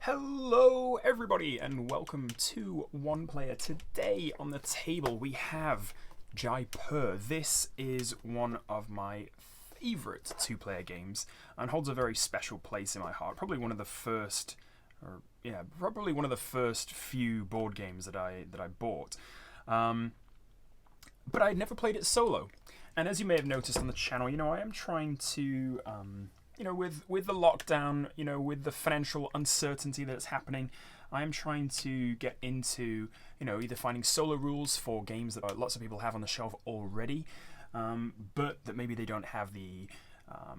Hello everybody and welcome to One Player. Today on the table we have Jaipur. This is one of my favourite two-player games and holds a very special place in my heart. Probably one of the first, few board games that I bought. But I'd never played it solo. And as you may have noticed on the channel, I am trying to with the lockdown, with the financial uncertainty that's happening, I am trying to get into, either finding solo rules for games that lots of people have on the shelf already, but that maybe they don't have the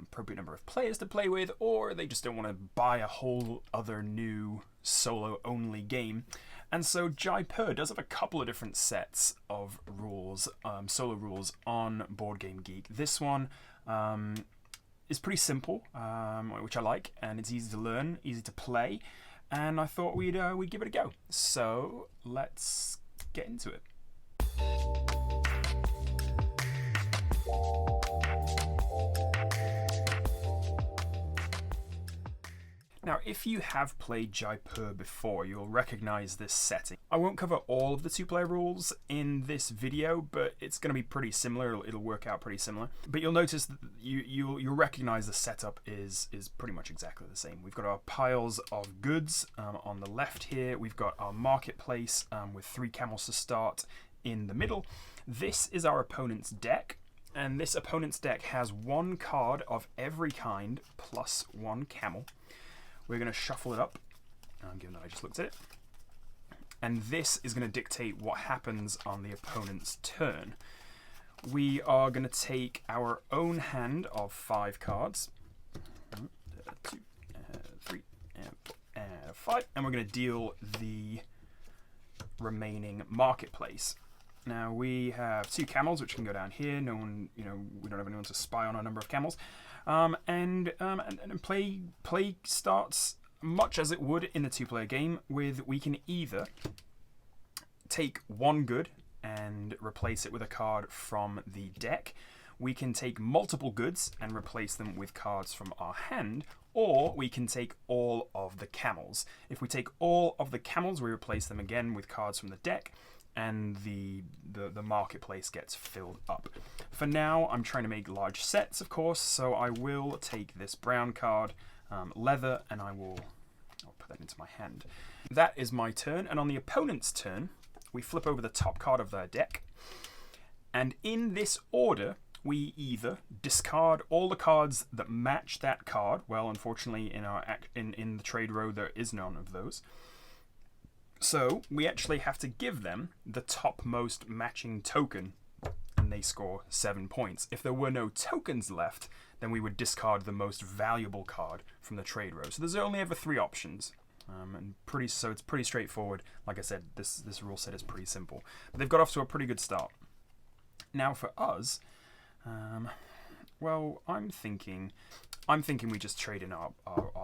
appropriate number of players to play with, or they just don't want to buy a whole other new solo-only game. And so Jaipur does have a couple of different sets of rules, solo rules on Board Game Geek. This one is pretty simple, which I like, and it's easy to learn, easy to play, and I thought we'd give it a go. So let's get into it. Now, if you have played Jaipur before, you'll recognize this setting. I won't cover all of the two-player rules in this video, but it's going to be pretty similar. It'll work out pretty similar. But you'll notice that you'll recognize the setup is pretty much exactly the same. We've got our piles of goods on the left here. We've got our marketplace with 3 camels to start in the middle. This is our opponent's deck. And this opponent's deck has 1 card of every kind plus 1 camel. We're going to shuffle it up, given that I just looked at it. And this is going to dictate what happens on the opponent's turn. We are going to take our own hand of 5 cards. 2, 3, 4, 5. And we're going to deal the remaining marketplace. Now we have 2 camels, which can go down here. No one, we don't have anyone to spy on our number of camels. And play starts much as it would in the two-player game. We can either take 1 good and replace it with a card from the deck. We can take multiple goods and replace them with cards from our hand, or we can take all of the camels. If we take all of the camels, we replace them again with cards from the deck, and the marketplace gets filled up. For now, I'm trying to make large sets, of course, so I will take this brown card, leather, and I'll put that into my hand. That is my turn, and on the opponent's turn, we flip over the top card of their deck, and in this order, we either discard all the cards that match that card. Well, unfortunately, in the trade row, there is none of those. So we actually have to give them the topmost matching token, and they score 7 points. If there were no tokens left, then we would discard the most valuable card from the trade row. So there's only ever 3 options, so it's pretty straightforward. Like I said, this rule set is pretty simple. But they've got off to a pretty good start. Now for us, well, I'm thinking we just trade in our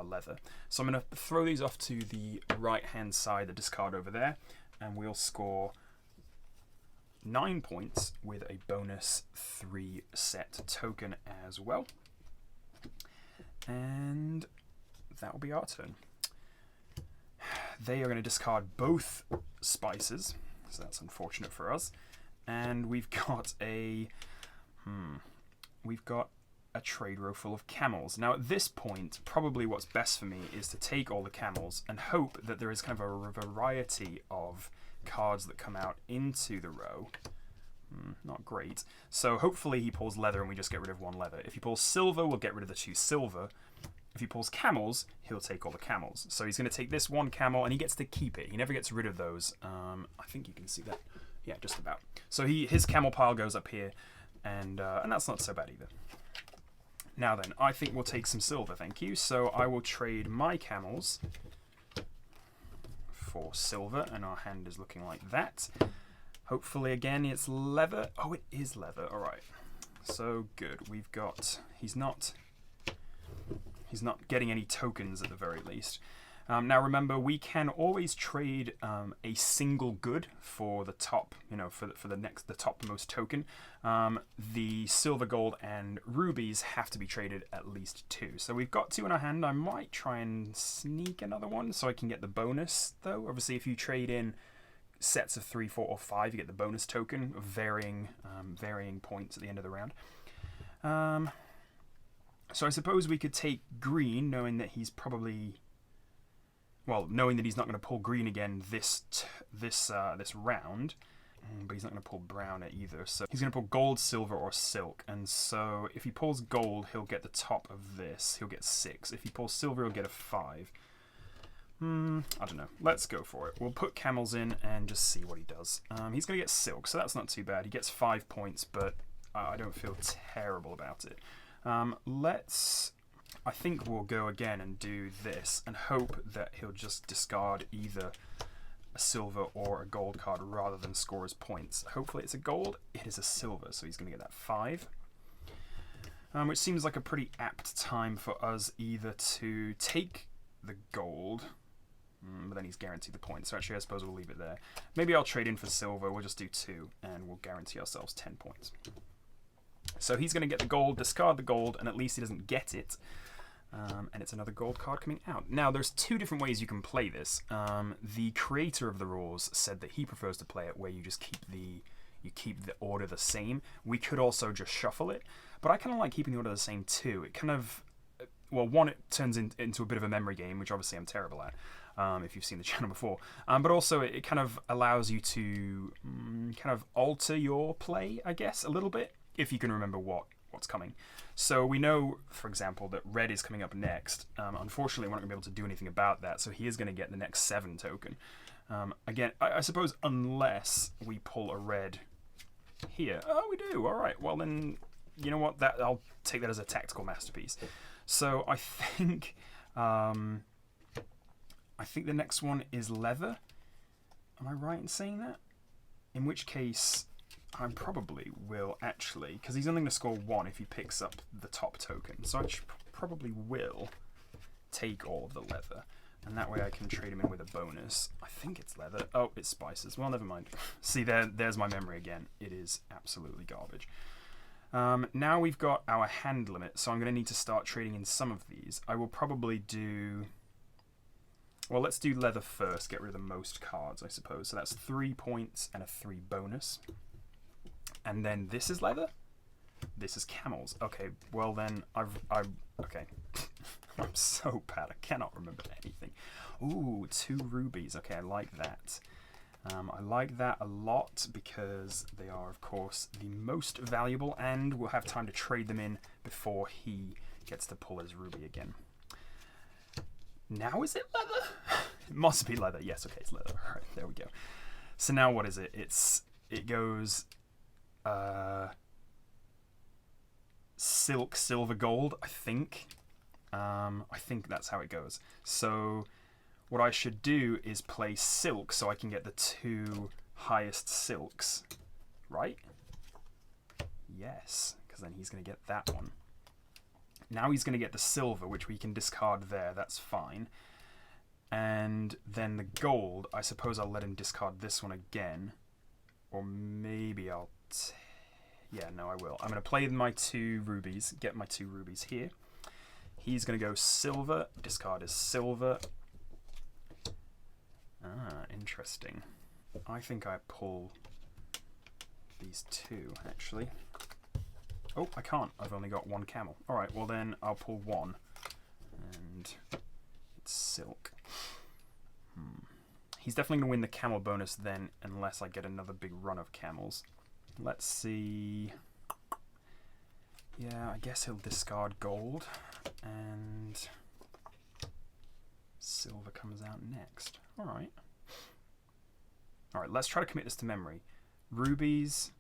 leather. So I'm going to throw these off to the right-hand side, the discard over there, and we'll score 9 points with a bonus 3 set token as well. And that will be our turn. They are going to discard both spices, so that's unfortunate for us. And we've got a trade row full of camels. Now at this point, probably what's best for me is to take all the camels and hope that there is kind of a variety of cards that come out into the row. Not great. So hopefully he pulls leather and we just get rid of 1 leather. If he pulls silver, we'll get rid of the 2 silver. If he pulls camels, he'll take all the camels. So he's going to take this 1 camel and he gets to keep it. He never gets rid of those. I think you can see that. Yeah, just about. So his camel pile goes up here, and that's not so bad either. Now then, I think we'll take some silver, thank you. So I will trade my camels for silver, and our hand is looking like that. Hopefully, again, it's leather. Oh, it is leather. All right. So good. We've got... He's not getting any tokens at the very least. Now remember, we can always trade a single good for the top, for the topmost token. The silver, gold, and rubies have to be traded at least 2. So we've got 2 in our hand. I might try and sneak another one so I can get the bonus, though. Obviously, if you trade in sets of 3, 4, or 5, you get the bonus token of varying points at the end of the round. So I suppose we could take green, knowing that he's probably... Well, knowing that he's not going to pull green again this round, but he's not going to pull brown either. So he's going to pull gold, silver, or silk. And so if he pulls gold, he'll get the top of this. He'll get 6. If he pulls silver, he'll get a 5. I don't know. Let's go for it. We'll put camels in and just see what he does. He's going to get silk, so that's not too bad. He gets 5 points, but I don't feel terrible about it. I think we'll go again and do this and hope that he'll just discard either a silver or a gold card rather than score his points. Hopefully it's a gold. It is a silver, so he's going to get that 5. Which seems like a pretty apt time for us either to take the gold, but then he's guaranteed the points. So actually I suppose we'll leave it there. Maybe I'll trade in for silver. We'll just do 2 and we'll guarantee ourselves 10 points. So he's going to get the gold, discard the gold, and at least he doesn't get it. And it's another gold card coming out. Now, there's 2 different ways you can play this. The creator of the rules said that he prefers to play it where you just keep the order the same. We could also just shuffle it, but I kind of like keeping the order the same too. It kind of, well, one, it turns into a bit of a memory game, which obviously I'm terrible at, if you've seen the channel before. But also it kind of allows you to kind of alter your play, I guess, a little bit, if you can remember what's coming. So we know, for example, that red is coming up next. Unfortunately, we're not going to be able to do anything about that, so he is going to get the next 7 token. Again, I suppose unless we pull a red here. Oh, we do. All right. Well, then, you know what? I'll take that as a tactical masterpiece. So I think the next one is leather. Am I right in saying that? In which case... I probably will actually, because he's only going to score 1 if he picks up the top token. So I probably will take all of the leather. And that way I can trade him in with a bonus. I think it's leather. Oh, it's spices. Well, never mind. See, there's my memory again. It is absolutely garbage. Now we've got our hand limit, so I'm going to need to start trading in some of these. I will probably do... Well, let's do leather first. Get rid of the most cards, I suppose. So that's 3 points and a 3 bonus. And then this is leather. This is camels. Okay, well then okay. I'm so bad. I cannot remember anything. Ooh, 2 rubies. Okay, I like that. I like that a lot because they are, of course, the most valuable, and we'll have time to trade them in before he gets to pull his ruby again. Now is it leather? It must be leather. Yes, okay, it's leather. All right, there we go. So now what is it? It goes... silk, silver, gold, I think. I think that's how it goes. So what I should do is play silk so I can get the 2 highest silks, right? Yes, because then he's going to get that one. Now he's going to get the silver, which we can discard there. That's fine. And then the gold, I suppose I'll let him discard this one again. Or maybe I'll... Yeah, no, I will. I'm going to play my 2 rubies, get my 2 rubies here. He's going to go silver, discard his silver. Ah, interesting. I think I pull these 2, actually. Oh, I can't. I've only got 1 camel. All right, well then I'll pull 1. And it's silk. He's definitely going to win the camel bonus then, unless I get another big run of camels. Let's see. Yeah, I guess he'll discard gold. And silver comes out next. All right. All right, let's try to commit this to memory. Rubies.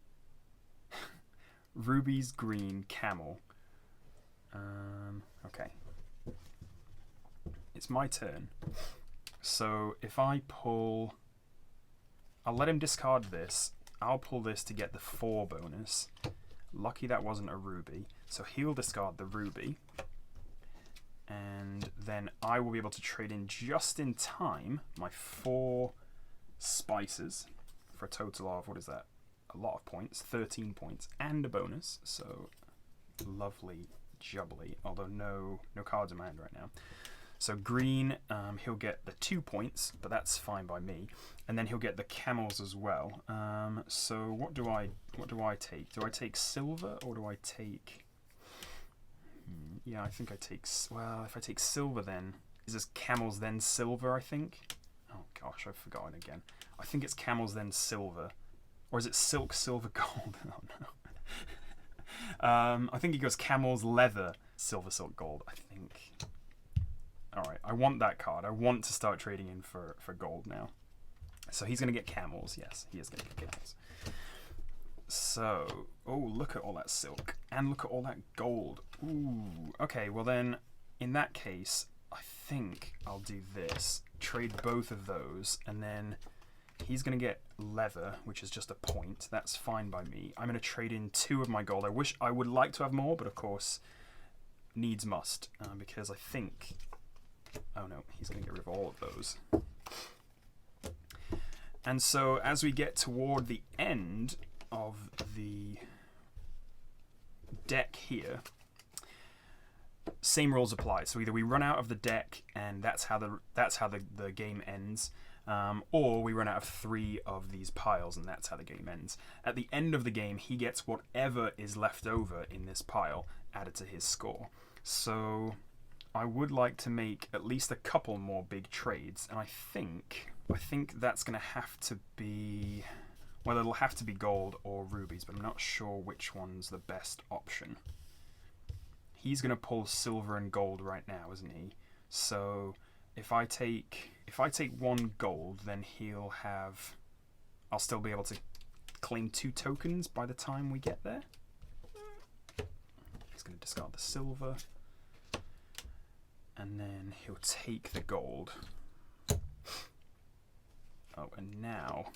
Rubies, green, camel. Okay. It's my turn. So if I pull... I'll let him discard this. I'll pull this to get the 4 bonus. Lucky that wasn't a ruby. So he'll discard the ruby. and then I will be able to trade in just in time my 4 spices for a total of, what is that? A lot of points, 13 points, and a bonus. So lovely jubbly, although no cards in my hand right now. So green, he'll get the 2 points, but that's fine by me. And then he'll get the camels as well. So what do I take? Do I take silver or do I take? Yeah, I think I take. Well, if I take silver, then is this camels then silver? I think. Oh gosh, I've forgotten again. I think it's camels then silver, or is it silk silver gold? Oh no. I think he goes camels leather silver silk gold. I think. Alright, I want that card. I want to start trading in for gold now. So he's going to get camels. Yes, he is going to get camels. So, oh, look at all that silk. And look at all that gold. Ooh, okay, well then, in that case, I think I'll do this. Trade both of those, and then he's going to get leather, which is just a point. That's fine by me. I'm going to trade in 2 of my gold. I would like to have more, but of course, needs must, because I think... Oh no, he's going to get rid of all of those. And so as we get toward the end of the deck here, same rules apply. So either we run out of the deck and that's how the game ends, or we run out of 3 of these piles and that's how the game ends. At the end of the game, he gets whatever is left over in this pile added to his score. So I would like to make at least a couple more big trades, and I think that's going to have to be, well, it'll have to be gold or rubies, but I'm not sure which one's the best option. He's going to pull silver and gold right now, isn't he? So if I take 1 gold, then I'll still be able to claim 2 tokens by the time we get there. He's going to discard the silver. And then he'll take the gold. Oh, and now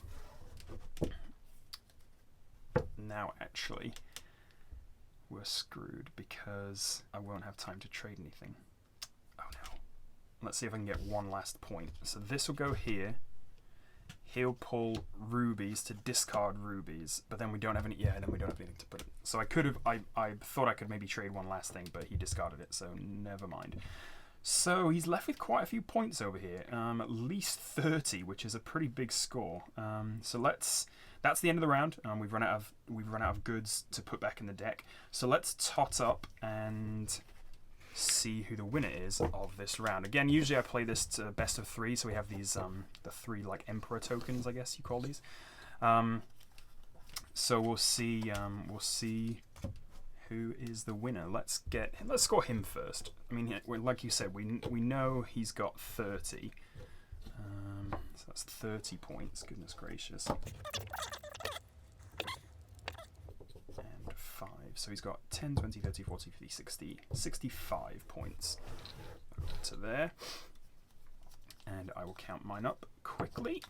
actually, we're screwed because I won't have time to trade anything. Oh no. Let's see if I can get one last point. So this will go here. He'll pull rubies to discard rubies, but then we don't have any. Yeah, then we don't have anything to put it. So I could have. I thought I could maybe trade one last thing, but he discarded it. So never mind. So he's left with quite a few points over here, at least 30, which is a pretty big score. So that's the end of the round. We've run out of goods to put back in the deck. So let's tot up and see who the winner is of this round. Again, usually I play this to best of 3, so we have these the 3 like emperor tokens, I guess you call these. So we'll see who is the winner. Let's score him first. I mean, like you said, we know he's got 30. So that's 30 points. Goodness gracious. And 5. So he's got 10, 20, 30, 40, 50, 60, 65 points over to there. And I will count mine up quickly.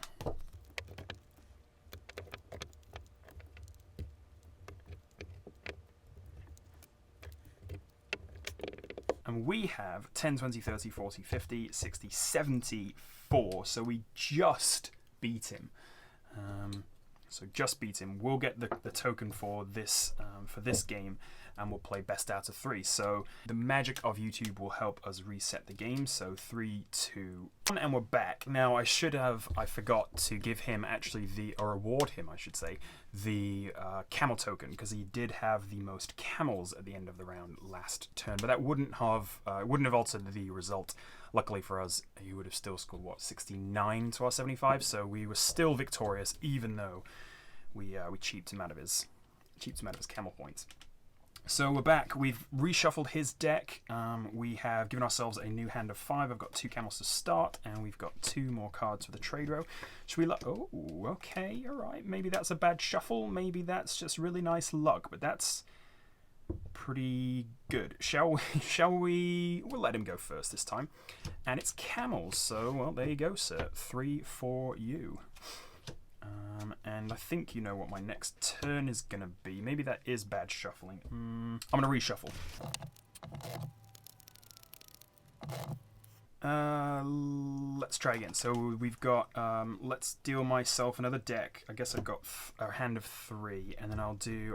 And we have 10, 20, 30, 40, 50, 60, 74. So we just beat him. We'll get the token for this game, and we'll play best out of 3. So the magic of YouTube will help us reset the game. So 3, 2, 1, and we're back. Now I forgot to give him or reward him, I should say, the camel token, because he did have the most camels at the end of the round last turn. But that wouldn't have altered the result. Luckily for us, he would have still scored 69 to our 75. So we were still victorious, even though we cheaped him out of his camel points. So we're back. We've reshuffled his deck. We have given ourselves a new hand of 5. I've got 2 camels to start, and we've got 2 more cards for the trade row. Should we oh, okay, all right. Maybe that's a bad shuffle. Maybe that's just really nice luck, but that's pretty good. Shall we? We'll let him go first this time. And it's camels, so, well, there you go, sir. 3 for you. And I think you know what my next turn is going to be. Maybe that is bad shuffling. I'm going to reshuffle. Let's try again. So we've got, let's deal myself another deck. I guess I've got a hand of 3, and then I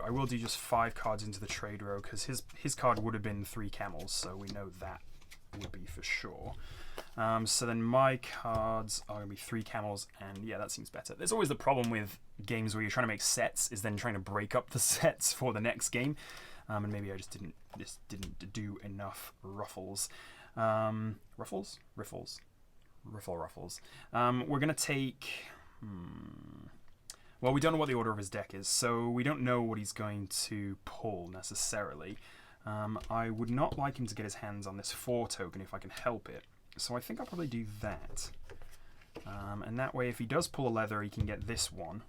will do just 5 cards into the trade row, because his card would have been 3 camels, so we know that would be for sure. So then my cards are going to be 3 camels, and yeah, that seems better. There's always the problem with games where you're trying to make sets, is then trying to break up the sets for the next game. And maybe I just didn't do enough ruffles. Ruffles? Riffles. Ruffles. We're going to take... Well, we don't know what the order of his deck is, so we don't know what he's going to pull necessarily. I would not like him to get his hands on this 4 token if I can help it. So I think I'll probably do that. And that way, if he does pull a leather, he can get this one.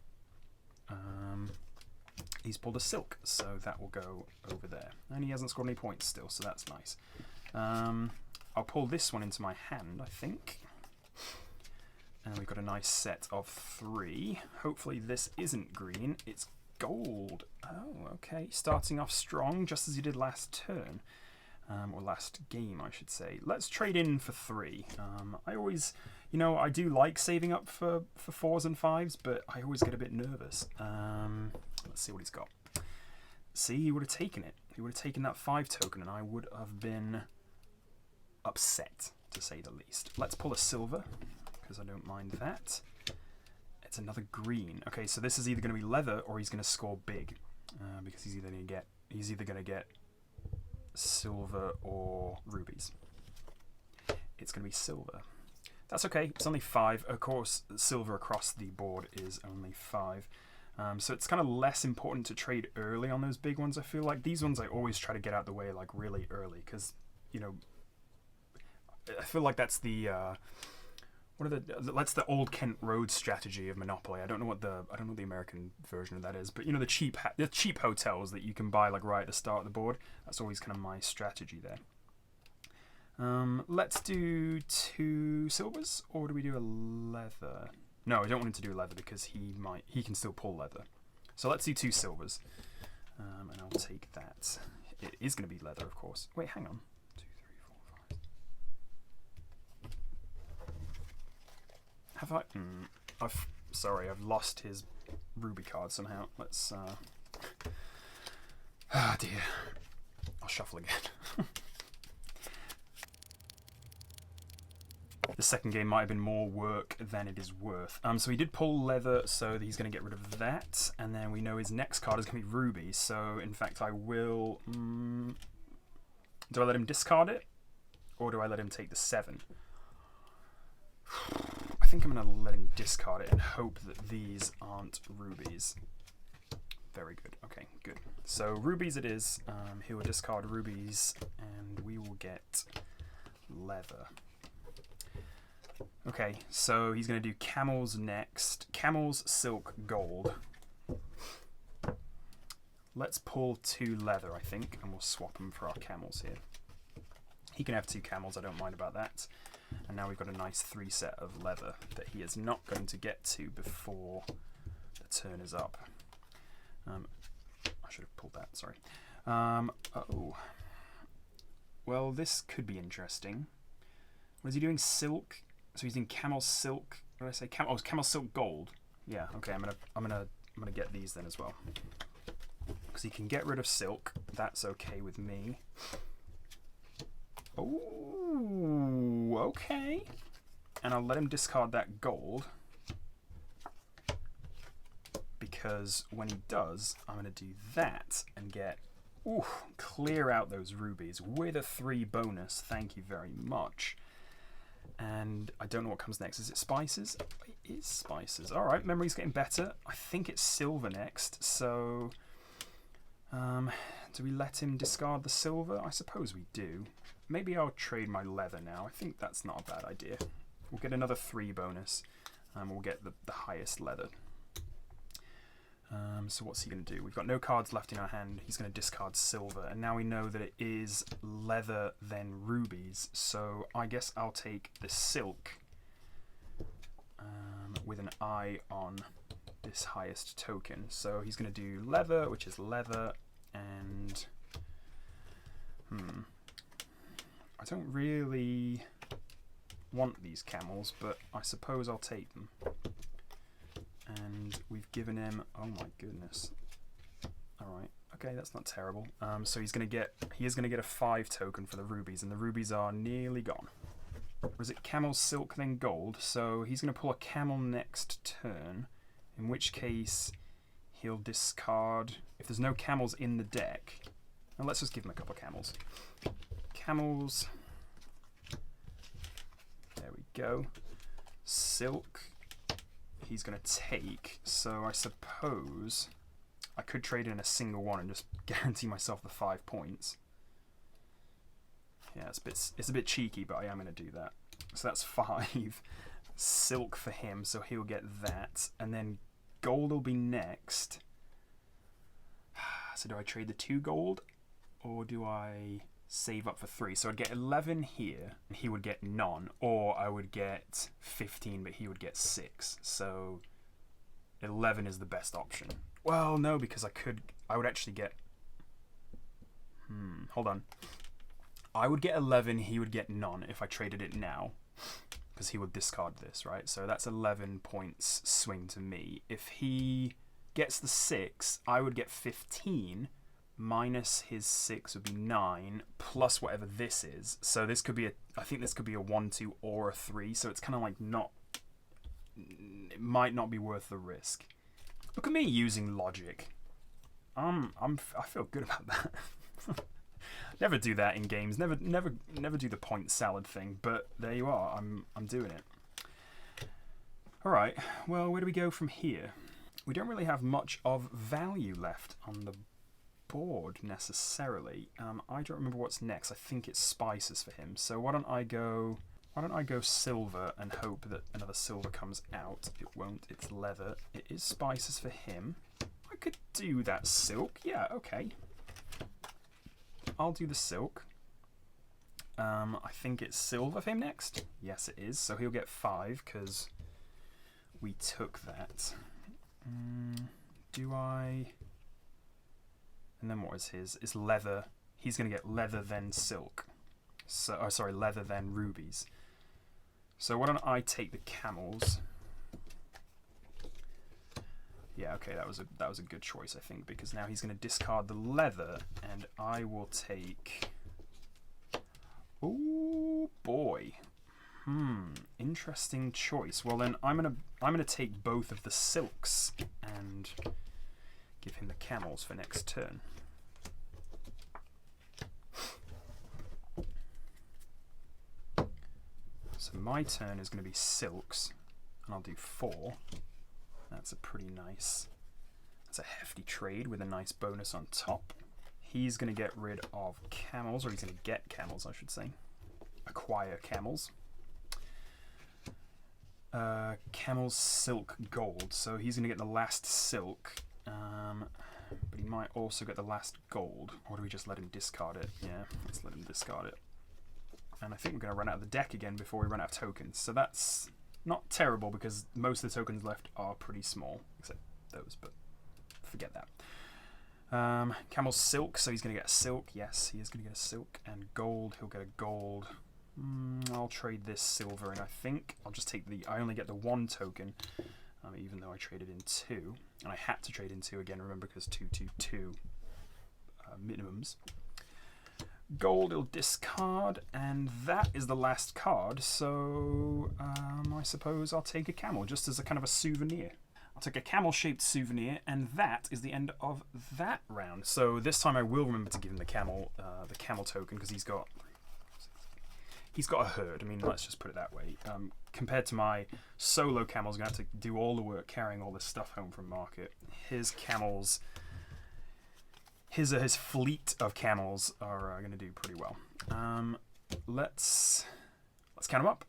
He's pulled a silk, so that will go over there. And he hasn't scored any points still, so that's nice. I'll pull this one into my hand, I think. And we've got a nice set of 3. Hopefully this isn't green, it's gold. Oh, okay. Starting off strong, just as he did last turn. Or last game, I should say. Let's trade in for 3. I always, I do like saving up for 4s and 5s, but I always get a bit nervous. Let's see what he's got. See, he would have taken it. He would have taken that 5 token, and I would have been upset, to say the least. Let's pull a silver, because I don't mind that. It's another green. Okay, so this is either going to be leather, or he's going to score big, because he's either going to get silver or rubies. It's going to be silver. That's okay. It's only 5. Of course, silver across the board is only 5. So it's kind of less important to trade early on those big ones. I feel like these ones I always try to get out of the way like really early, because I feel like that's the that's the old Kent Road strategy of Monopoly. I don't know what the American version of that is, but the cheap hotels that you can buy like right at the start of the board. That's always kind of my strategy there. Let's do 2 silvers, or do we do a leather? No, I don't want him to do leather because he can still pull leather. So let's do 2 silvers, and I'll take that. It is going to be leather, of course. Wait, hang on. 2, 3, 4, 5. Have I? Sorry, I've lost his ruby card somehow. Let's. Ah, dear. I'll shuffle again. The second game might have been more work than it is worth. So he did pull leather, so he's going to get rid of that. And then we know his next card is going to be ruby. So, in fact, I will... do I let him discard it? Or do I let him take the 7? I think I'm going to let him discard it and hope that these aren't rubies. Very good. Okay, good. So, rubies it is. He will discard rubies, and we will get leather. Okay, so he's going to do camels next. Camels, silk, gold. Let's pull 2 leather, I think, and we'll swap them for our camels here. He can have 2 camels, I don't mind about that. And now we've got a nice 3 set of leather that he is not going to get to before the turn is up. I should have pulled that, sorry. Oh. Well, this could be interesting. What is he doing? Silk? So he's in camel silk. What did I say? Camel silk gold. Yeah. Okay. I'm gonna get these then as well, because he can get rid of silk. That's okay with me. Oh. Okay. And I'll let him discard that gold, because when he does, I'm gonna do that and get. Ooh, clear out those rubies with a 3 bonus. Thank you very much. And I don't know what comes next. Is it spices? It is spices. All right, memory's getting better. I think it's silver next. So, do we let him discard the silver? I suppose we do. Maybe I'll trade my leather now. I think that's not a bad idea. We'll get another 3 bonus, and we'll get the highest leather. So what's he going to do? We've got no cards left in our hand. He's going to discard silver. And now we know that it is leather, then rubies. So I guess I'll take the silk with an eye on this highest token. So he's going to do leather, which is leather, and... I don't really want these camels, but I suppose I'll take them. And we've given him, oh my goodness. Alright, okay, that's not terrible. So he is going to get a 5 token for the rubies, and the rubies are nearly gone. Was it camel, silk, then gold? So he's going to pull a camel next turn, in which case he'll discard, if there's no camels in the deck, well, let's just give him a couple of camels. Camels, there we go. Silk, he's going to take, so I suppose I could trade in a single one and just guarantee myself the 5 points. Yeah, it's a bit cheeky, but I am going to do that. So that's 5. Silk for him, so he'll get that. And then gold will be next. So do I trade the 2 gold? Or do I save up for 3? So I'd get 11 here, and he would get none. Or I would get 15, but he would get 6. So 11 is the best option. Well, no, because I would actually get... hold on. I would get 11, he would get none if I traded it now, because he would discard this, right? So that's 11 points swing to me. If he gets the 6, I would get 15, minus his 6 would be 9, plus whatever this is. So this could be I think this could be a 1, 2, or a 3, so it's kind of like it might not be worth the risk. Look at me using logic. I feel good about that. Never do that in games. Never do the point salad thing. But there you are. I'm doing it. All right. Well, where do we go from here? We don't really have much of value left on the board necessarily. I don't remember what's next. I think it's spices for him. So why don't I go silver and hope that another silver comes out? It won't. It's leather. It is spices for him. I could do that silk. Yeah. Okay. I'll do the silk. I think it's silver for him next. Yes, it is. So he'll get 5 because we took that. Do I? And then what is his? It's leather. He's going to get leather then silk. So, oh, sorry, leather then rubies. So why don't I take the camels? Yeah, okay, that was a good choice, I think, because now he's going to discard the leather, and I will take. Oh boy, interesting choice. Well then, I'm gonna take both of the silks and give him the camels for next turn. So my turn is going to be silks, and I'll do 4. That's a pretty nice, that's a hefty trade with a nice bonus on top. He's going to get rid of camels, or he's going to get camels, I should say. Acquire camels. Camels, silk, gold. So he's going to get the last silk, but he might also get the last gold. Or do we just let him discard it? Yeah, let's let him discard it. And I think we're going to run out of the deck again before we run out of tokens. So that's not terrible because most of the tokens left are pretty small, except those, but forget that. Camel's silk, so he's going to get a silk. Yes, he is going to get a silk. And gold, he'll get a gold. I'll trade this silver, and I think I'll just take I only get the 1 token, even though I traded in 2. And I had to trade in 2 again, remember, because 2, 2, 2 minimums. Gold he'll discard, and that is the last card, so I suppose I'll take a camel, just as a kind of a souvenir. I'll take a camel-shaped souvenir, and that is the end of that round. So this time I will remember to give him the camel token, because he's got a herd. I mean, let's just put it that way. Compared to my solo camels, going to have to do all the work carrying all this stuff home from market. His camels... His fleet of camels are going to do pretty well. Let's count them up.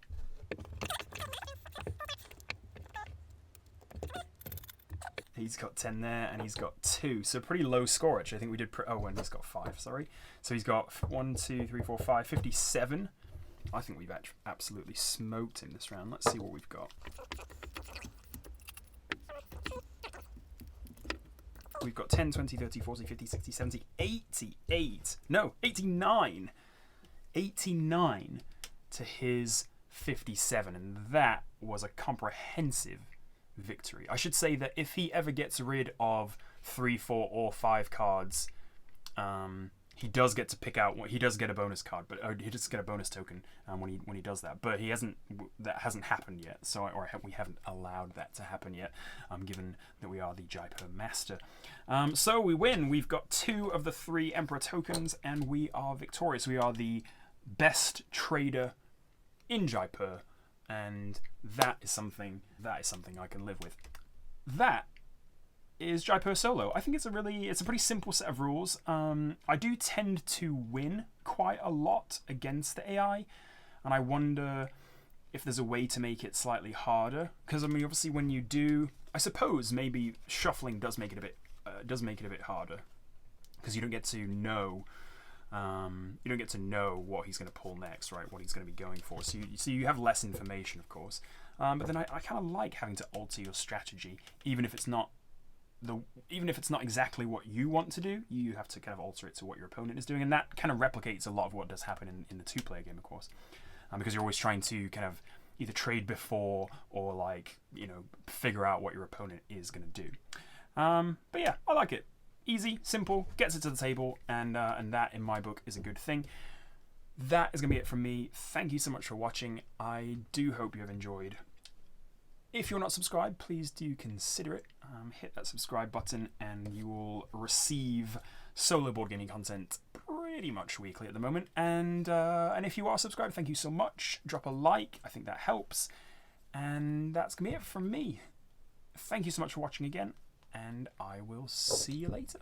He's got 10 there, and he's got 2. So pretty low score, actually. I think we did... and he's got 5, sorry. So he's got 1, 2, 3, 4, 5, 57. I think we've absolutely smoked him this round. Let's see what we've got. We've got 10, 20, 30, 40, 50, 60, 70, 88. No, 89. 89 to his 57, and that was a comprehensive victory. I should say that if he ever gets rid of 3, 4, or 5 cards, he does get to pick out. He does get a bonus card, but he does get a bonus token when he does that. But he hasn't. That hasn't happened yet. So we haven't allowed that to happen yet. Given that we are the Jaipur master, so we win. We've got 2 of the 3 Emperor tokens, and we are victorious. We are the best trader in Jaipur, and that is something I can live with. That is Jaipur Solo. I think it's a pretty simple set of rules. I do tend to win quite a lot against the AI, and I wonder if there's a way to make it slightly harder. Because I mean, obviously, when you do, I suppose maybe shuffling does make it a bit harder, because you don't get to know. You don't get to know what he's going to pull next, right? What he's going to be going for. So you have less information, of course. But then I kind of like having to alter your strategy, even if it's not exactly what you want to do. You have to kind of alter it to what your opponent is doing, and that kind of replicates a lot of what does happen in the 2-player game, of course, because you're always trying to kind of either trade before or figure out what your opponent is going to do. But yeah, I like it. Easy, simple, gets it to the table, and that, in my book, is a good thing. That is going to be it from me. Thank you so much for watching. I do hope you have enjoyed. If you're not subscribed, please do consider it. Hit that subscribe button, and you will receive solo board gaming content pretty much weekly at the moment. And if you are subscribed, thank you so much. Drop a like. I think that helps. And that's going to be it from me. Thank you so much for watching again, and I will see you later.